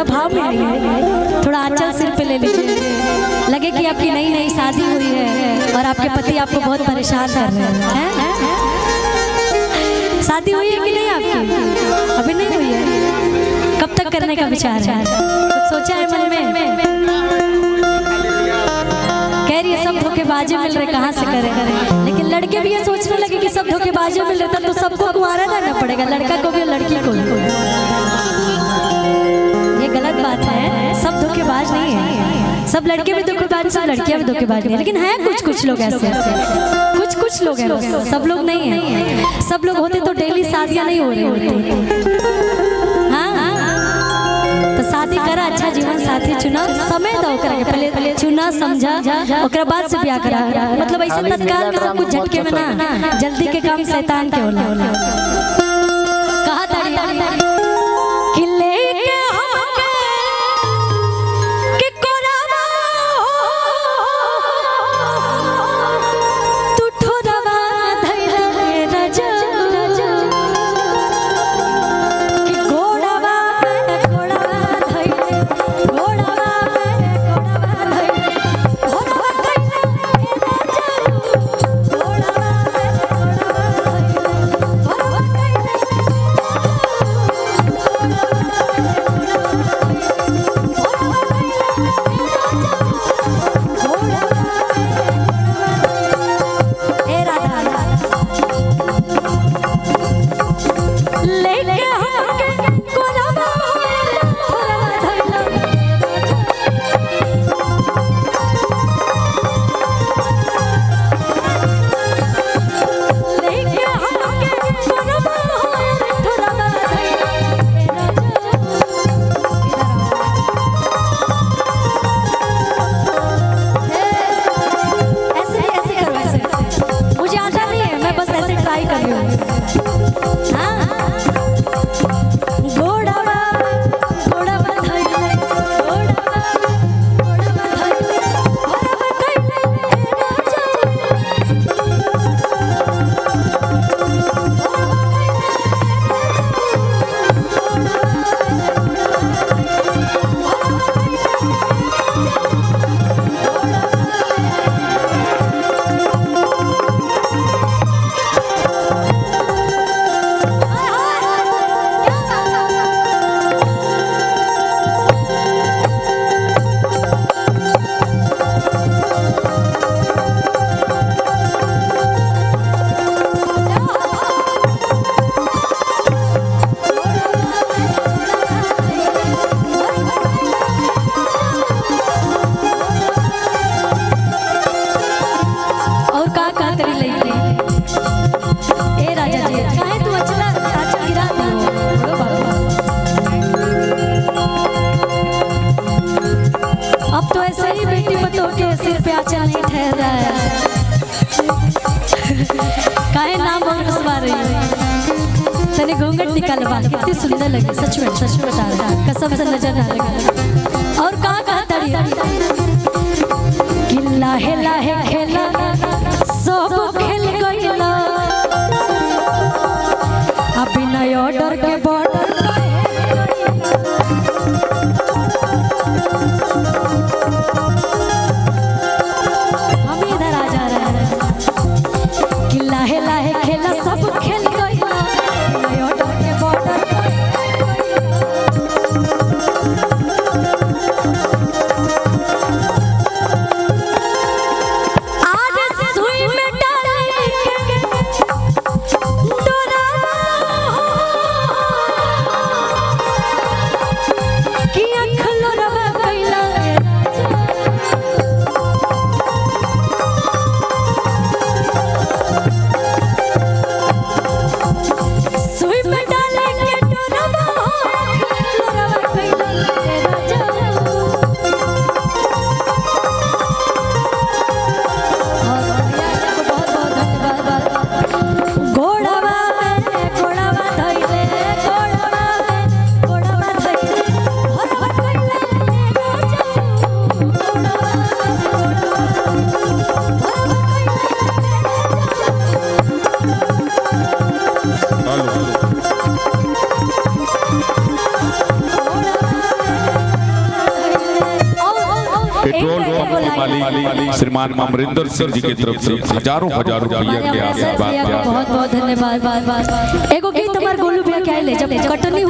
भाव में आइए, थोड़ा आंचल सिर पे ले लीजिए। लगे कि आपकी नई नई शादी हुई है और आपके पति आपको बहुत परेशान कर रहे हैं। शादी हुई है कि नहीं आपकी? अभी नहीं हुई है। कब तक करने का विचार है? कुछ सोचा है मन में? कह रही है सब धोखेबाजी मिल रहे, कहाँ से करें? लेकिन लड़के भी ये सोचने लगे कि सब धोखेबाजी मिल रहे तो सबको कुंवारा रहना पड़ेगा, लड़का को भी और लड़की को भी। ये गलत बात है, सब धोखेबाज नहीं है। सब लड़के भी धोखेबाज, सब लड़कियां भी धोखेबाज नहीं है। लेकिन है कुछ लोग ऐसे, कुछ लोग हैं, सब लोग नहीं है। सब लोग होते तो डेली शादियां नहीं हो रही होती। तो शादी करा, अच्छा जीवन साथी चुना, समय दो करके पहले चुना समझा, ओकरा बाद से ब्याह करा। मतलब ऐसे तत्काल में सब कुछ झटके में ना, जल्दी के काम शैतान के होला। कहा तारी कि लेके हमके कि कोरावा तू ठोरवा धइला रे राजा कि घोड़ावा में घोड़ावा धइले, घोड़ावा में घोड़ावा धइले, घोड़ावा धइले रे राजा, घोड़ावा में घोड़ावा धइले, घोड़ावा काहे नाम और हंसवा रही है? तने घूंघट निकालवा, कितनी सुंदर लगी, सच में बता रहा, कसम से नजर ना लगा। और कहाँ कहाँ तड़ी कि लाहे लाहे खेला सब खेल गइला, अभी नए ऑर्डर के बॉर्डर हम इधर आ जा रहे हैं कि लाहे लाहे खेला सब खेल गइला, नए ऑर्डर के बॉर्डर पेट्रोल पंप के मालिक श्रीमान अमरिंदर सिंह जी की तरफ से हजारों रुपया के आशीर्वाद। बहुत बहुत धन्यवाद। एगो गीत हमार गोलू भैया के आइले जब कटनी